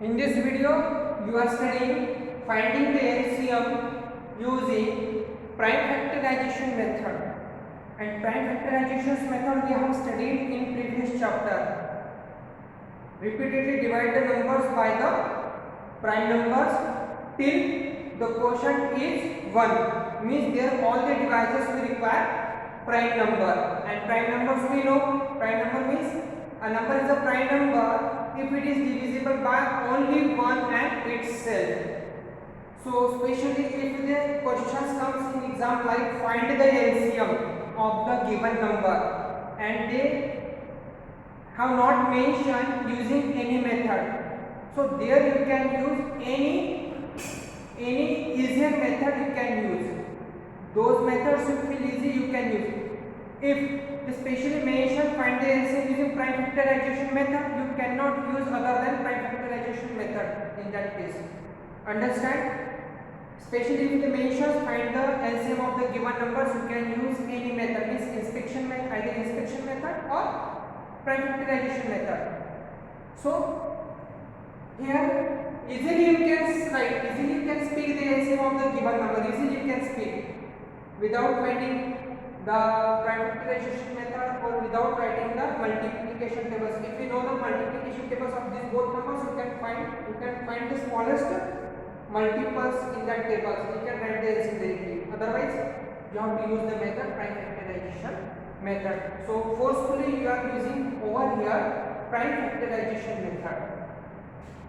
In this video, you are studying finding the LCM using prime factorization method. And prime factorization method we have studied in previous chapter. Repeatedly divide the numbers by the prime numbers till the quotient is 1. Means there all the divisors will require prime number. And prime numbers we know. Prime number means a number is a prime number if it is divisible by only one and itself. So especially if the questions comes in exam like find the LCM of the given number and they have not mentioned using any method. So there you can use any easier method you can use. Those methods you feel easy you can use. If specially mention find the LCM using prime factorization method, you cannot use other than prime factorization method in that case. Understand? Especially if the mentions find the LCM of the given numbers, you can use any method, means inspection method, either inspection method or prime factorization method. So here easily you can write, easily you can speak the LCM of the given number, easily you can speak without finding the prime factorization method or without writing the multiplication tables. If you know the multiplication tables of these both numbers, you can find the smallest multiples in that tables. You can write the LCM directly. Otherwise, you have to use the method prime factorization method. So forcefully you are using over here prime factorization method.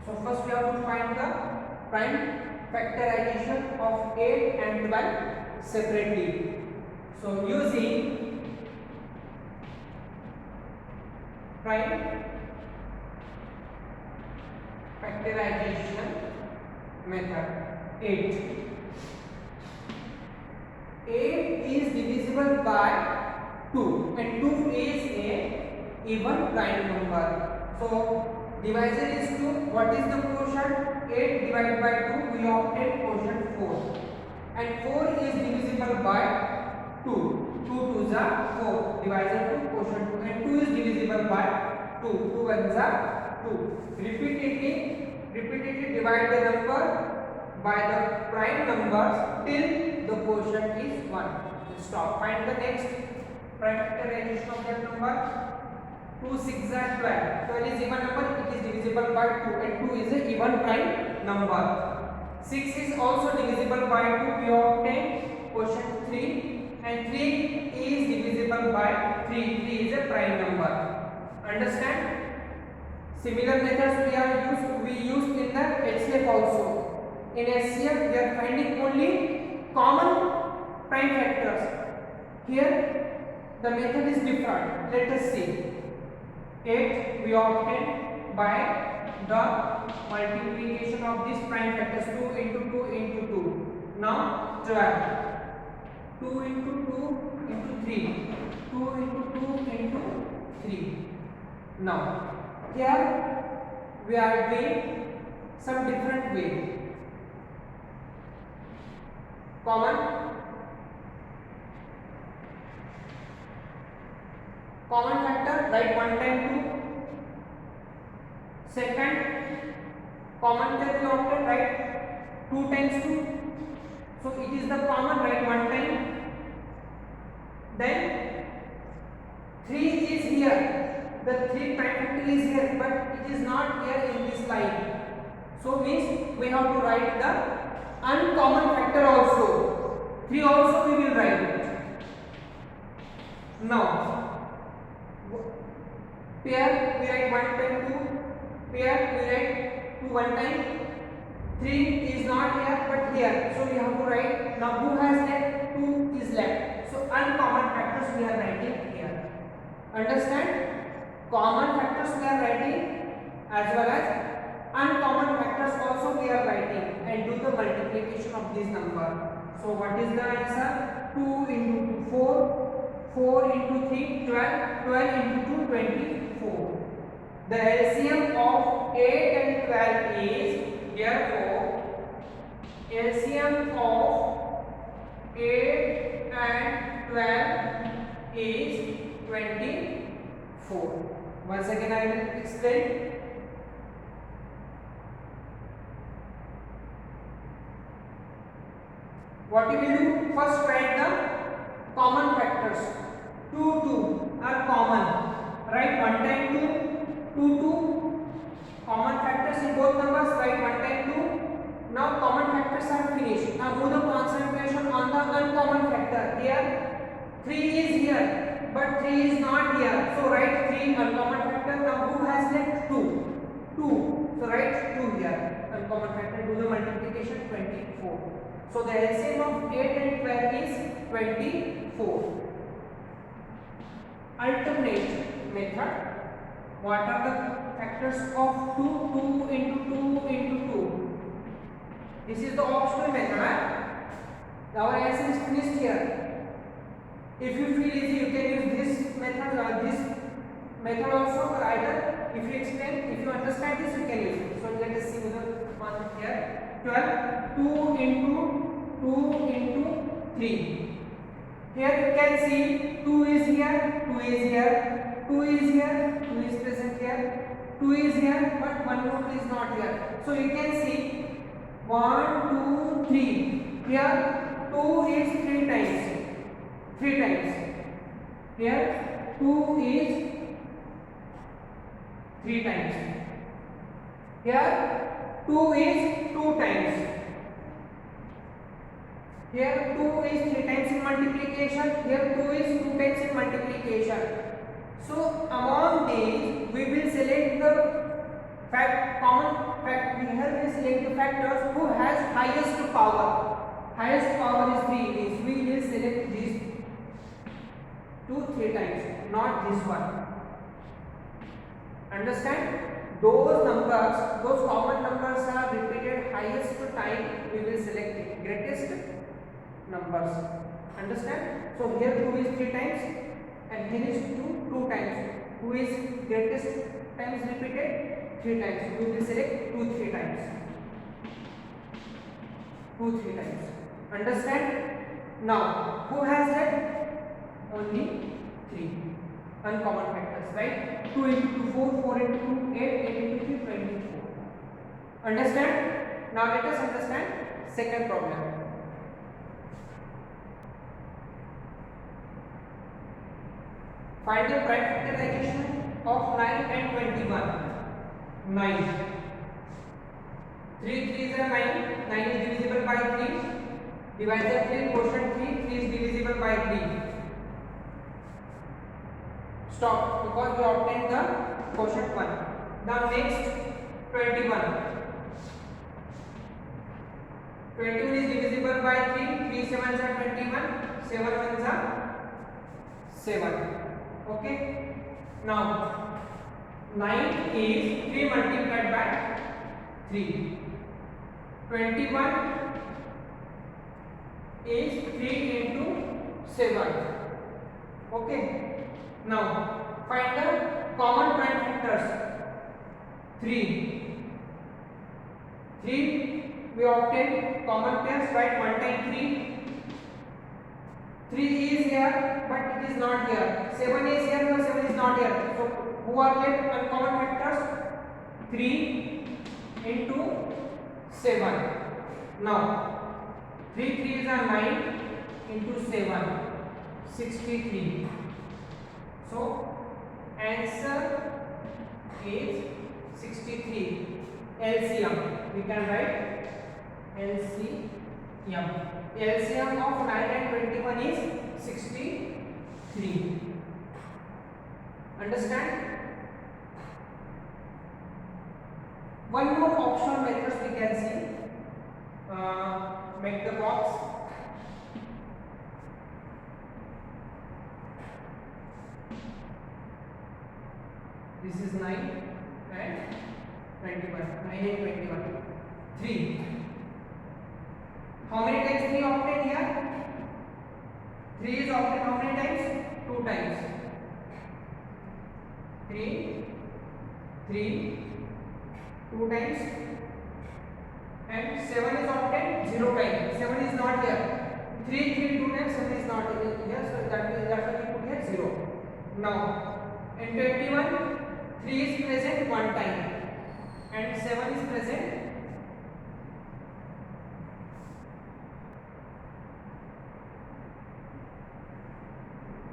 So first we have to find the prime factorization of 8 and 12 separately. So using prime factorization method, 8 is divisible by 2 and 2 is a even prime number. So divisor is 2. What is the quotient? 8 divided by 2, we obtain quotient 4. And 4 is divisible by 2. 2 2s are 4. Divisor 2, quotient 2. And 2 is divisible by 2. 2 1s are 2. Repeatedly divide the number by the prime numbers till the quotient is 1. Stop. Find the next prime factorization of that number. 2 6 are 12. 12 is even number, it is divisible by 2 and 2 is a even prime number. 6 is also divisible by 2, we obtain quotient 3 and 3 is divisible by 3, 3 is a prime number. Understand? Similar methods we used in the HCF also. In HCF we are finding only common prime factors. Here the method is different. Let us see. 8 we obtain by the multiplication of these prime factors, 2 into 2 into 2. Now 12. 2 into 2 into 3. 2 into 2 into 3. Now here we are doing some different way. Common factor, write 1 time 2. Second common that we obtain, write 2 times 2. So it is the common, write 1 time. Then 3 is here. The 3 prime factor is here, but it is not here in this line. So means we have to write the uncommon factor also. 3 also we will write it. Now pair we write 1 time 2. Pair we write 2 1 time. 3 is not here but here. So we have to write. Now who has left? 2 is left. So uncommon factors we are writing here. Understand? Common factors we are writing as well as uncommon factors also we are writing and do the multiplication of this number. So what is the answer? 2 into 2 4, 4 into 3 12, 12 into 2 24. The LCM of 8 and 12 is, therefore LCM of 8 and 12 is 24. Once again I will explain. What we will do? First write the common factors. 2 are common. Write 1 time 2, 2 common factors in both numbers. Write 1 time 2. Now common factors are finished. Now move the concentration on the uncommon factor. Here 3 is here, but 3 is not here. So write 3 uncommon factor. Now who has left? 2. 2. So write 2 here. Uncommon factor. Do the multiplication. 24. So the LCM of 8 and 12 is 24. Alternate method. What are the factors of 2? 2 into 2 into 2. This is the optional method. Our answer is finished here. If you feel easy, you can use this method or this method also, or either if you explain, if you understand this, you can use it. So let us see the one here. 12, 2 into 3. Here you can see 2 is here, 2 is here, 2 is here, 2 is present here, 2 is here, but 1 more is not here. So you can see 1, 2, 3. Here 2 is 3 times. 3 times. Here 2 is 3 times. Here 2 is 2 times. Here 2 is 3 times in multiplication. Here 2 is 2 times in multiplication. So among these we will select the common fact. We have to select the factors who has highest power. Highest power is 3. Means we will select these 2 3 times, not this one. Understand? Those numbers, those common numbers are repeated highest time. We will select the greatest numbers. Understand? So here 2 is 3 times and here is 2 times. 2 is greatest times repeated 3 times. We will select 2 3 times. 2 3 times. Understand? Now who has that? Only 3 uncommon factors, right? 2 into 2 4, 4 into 2 8, 8 into 3 24. Understand? Now let us understand second problem. Find the prime factorization of 9 and 21. 9. 3 3s are 9. 9 is divisible by 3. Divisor 3, quotient 3. 3 is divisible by 3. Stop, because we obtained the quotient 1. Now next 21. 21 is divisible by 3. 3 7s are 21. 7 1s are 7. Okay. Now 9 is 3 multiplied by 3. 21 is 3 into 7. Okay. Now find the common prime factors. 3 we obtain common pairs. Write 1 time 3. 3 is here but it is not here. 7 is here but 7 is not here. So who are left uncommon factors? 3 into 7. Now 3 3s are 9 into 7, 63. So answer is 63. LCM we can write LCM. LCM of 9 and 21 is 63. Understand? One more optional methods we can see. Make the box. This is 9 and 21. 9 and 21. 3. How many times 3 obtained here? 3 is obtained how many times? 2 times. 3, 2 times. And 7 is obtained 0 times. 7 is not here. 3, 2 times, 7 is not here. So that's why we put here 0. Now, in 21, 3 is present 1 time. And 7 is present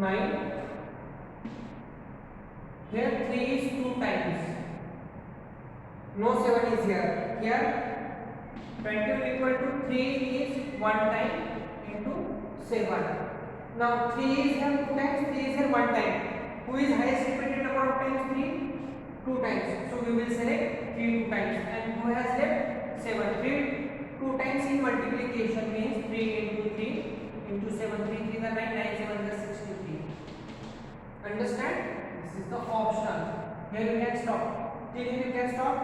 9. Here 3 is 2 times. No 7 is here. Here 20 will equal to 3 is 1 time into 7. Now 3 is here 2 times, 3 is here 1 time. Who is highest repeated number of times? 3? 2 times. So we will select 3 2 times. And who has left? 7. 3 2 times in multiplication means 3 into 3 into 7. 3 3 is 9, 9 7 is 63. Understand? This is the optional. Here you can stop. Till here you can stop.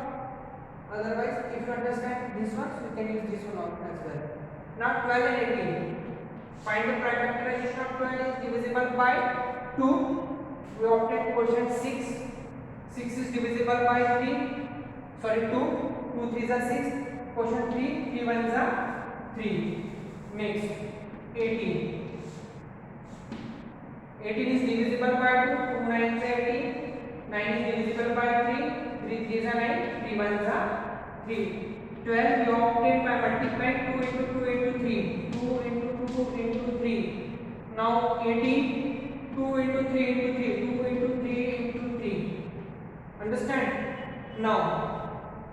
Otherwise, if you understand this one, you can use this one as well. Now 12 and 18. Find the prime factorization of 12 is divisible by 2. We obtained quotient 6. 6 is divisible by 3. Sorry, 2. 2 3s are 6. Quotient 3. 3 1s are 3. Next, 18. 18 is divisible by 2. 2 9s are 18. 9 is divisible by 3. 3 3s are 9. 3 1s are 3. 12 we obtained by multiplying 2 into 2 into 3. 2 into 2 into 3. Now 18. 2 into 3 into 3. 2 into 3 into 3. Understand? Now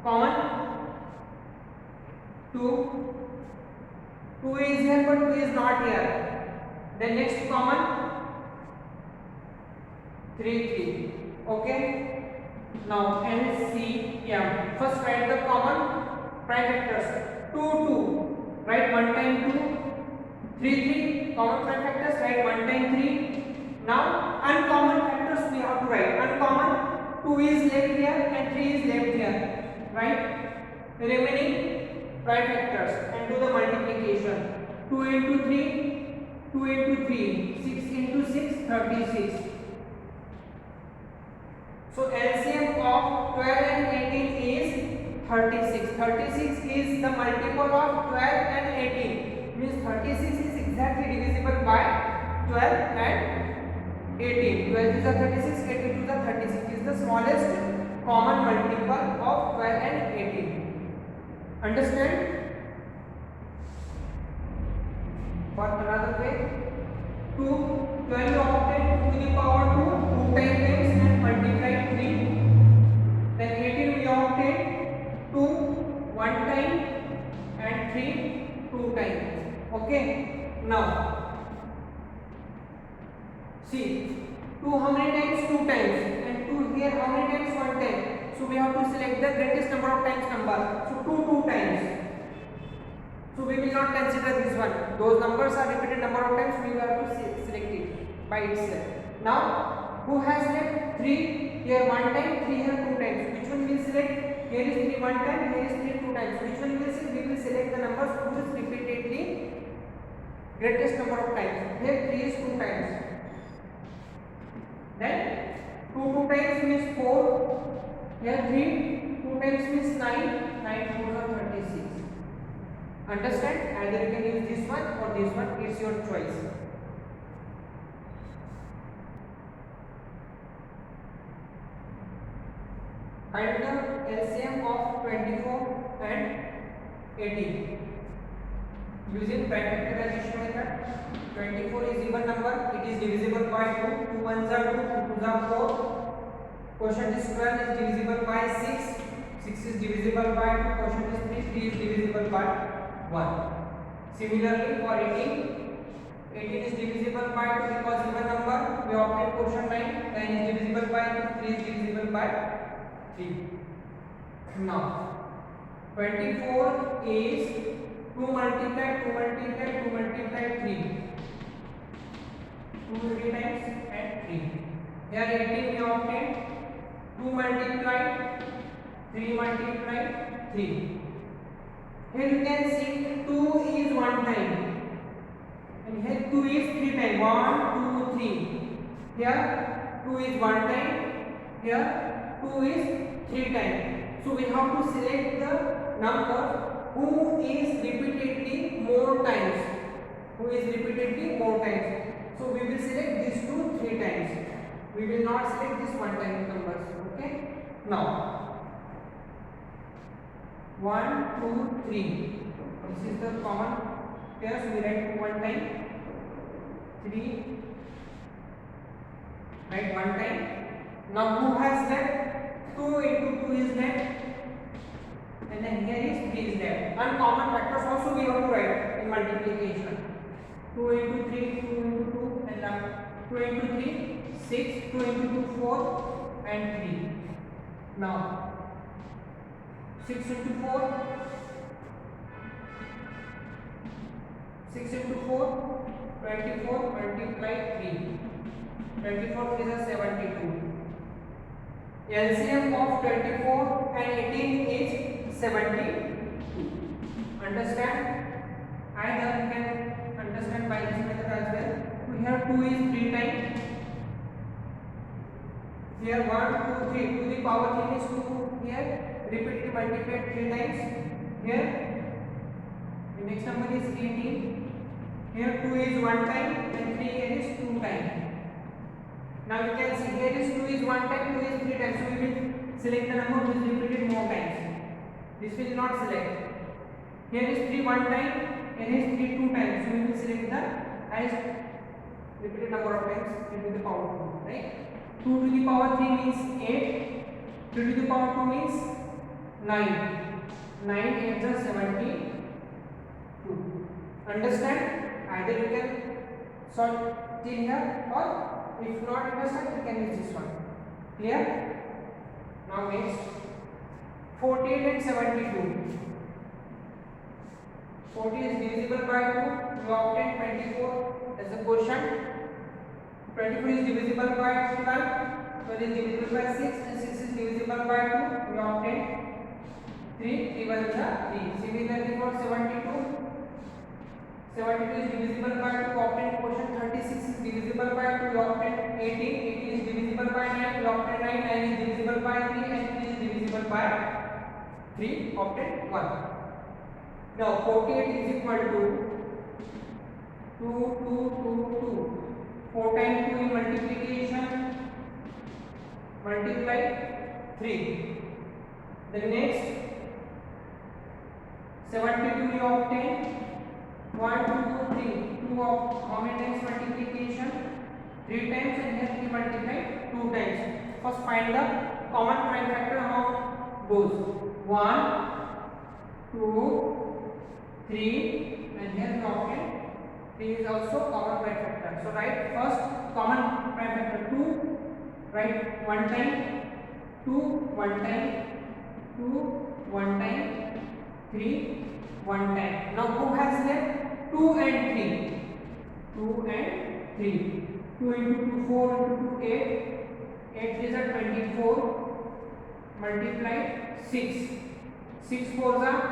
common 2. 2 is here but 2 is not here. Then next common 3 3. Okay. Now LCM. First write the common prime factors. 2 2. Write 1 time 2. 3 3. Common prime factors. Write 1 time 3. Now uncommon factors we have to write. Uncommon 2 is left here and 3 is left here. Right? Remaining prime factors and do the multiplication. 2 into 3. 2 into 3. 6 into 6. 36. So LCM of 12 and 18 is 36. 36 is the multiple of 12 and 18. Means 36 is exactly divisible by 12 and 18. 12 is the 36, 18 to the 36 is the smallest common multiple of 12 and 18. Understand? For another way, 2, 12 obtained 2 to the power 2, 2 times and multiply 3. Then 18 we obtained 2, 1 time and 3, 2 times. Okay. Now, see, 2 how many times? 2 times. And 2 here how many times? 1 time. So we have to select the greatest number of times number. So 2 times. So we will not consider this one. Those numbers are repeated number of times. We will have to select it by itself. Now, who has left 3 here 1 time, 3 here 2 times. Which one will select? Here is 3 1 time, here is 3 2 times. Which one will select? We will select the numbers who is repeatedly greatest number of times. Here 3 is 2 times. Then 2 times means 4. Here 3 2 times means 9. 9 4 are 36. Understand? Either you can use this one or this one. It's your choice. Find the LCM of 24 and 18 using prime factorization method. 24 is even number. It is divisible by 2. 2 1s are 2. 2 2s are 4. Quotient is 12 is divisible by 6. 6 is divisible by 2. Quotient is 3. 3 is divisible by 1. Similarly for 18, 18 is divisible by 2 because even number. We obtain quotient 9. 9 is divisible by 2. 3 is divisible by 3. Now 24 is 2 multiply 2 multiply 2 multiply 3. 2 3 times and 3. Here 18 we obtain 2 multiply 3 multiply 3. Here you can see 2 is 1 time and here 2 is 3 times. 1 2 3. Here 2 is 1 time. Here 2 is 3 times. So we have to select the number who is repeatedly more times. Who is repeatedly more times. So we will select these 2 3 times. We will not select this 1 time numbers. Okay. Now 1 2 3. This is the common pairs. We write 1 time 3 right, one time. Now who has left? 2 into 2 is left, and then here is 3 is left. Uncommon factors also we have to write in multiplication. 2 into 3, 2 into 2, and now 2 into 3, 6, 2 into 2, 4, and 3. Now 6 into 4, 6 into 4, 24, multiply 3. 24 is 72. LCM of 24 and 18 is 72. Understand? Either you can understand by this method as well. So here 2 is 3 times. Here 1, 2, 3. To the power 3 is 2. Here repeatedly multiplied 3 times. Here the next number is 18. Here 2 is 1 time and 3 here is 2 times. Now you can see here is 2 is 1 time, 2 is 3 times. So we will select the number which is repeated more times. This will not select. Here is 3 1 time, here is 3 2 times. So we will select the highest repeated number of times 3 to the power 2. Right? 2 to the power 3 means 8. 3 to the power 2 means 9. 9 8 is 72. Understand? Either you can solve till here, or if not understand you can use this one. Clear? Now next 48 and 72. 40 is divisible by 2. You obtain 24 as a quotient. 24 is divisible by 12. 12 is divisible by 6 and 6 is divisible by 2. You obtain 3. 3 1 is 3. Similarly for 72. 72 is divisible by 2, obtain quotient. 36 is divisible by 2, you obtain 18. 18 is divisible by 9, you obtain 9. 9 is divisible by 3 and 3 is divisible by 3, obtain 1. Now 48 is equal to 2, 2, 2, 2. 4 times 2 in multiplication, multiply 3. The next 72 you obtain 1, 2, 3. 2 of how many times multiplication? 3 times, and here 3 multiply 2 times. First find the common prime factor among those. 1, 2, 3, and here we obtain 3 is also common prime factor. So write first common prime factor 2. Write 1 time, 2 1 time, 2 1 time, 3 1 time. Now who has left? 2 and 3. 2 and 3. 2 into 2, 4 into 2, 8. 8 is a 24. Multiply 6. 6 4s are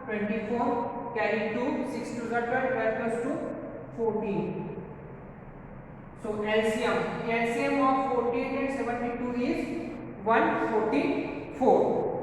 24. Carry 2. 6 2s are 12. 12 plus 2, 14. So LCM of 48 and 72 is 144.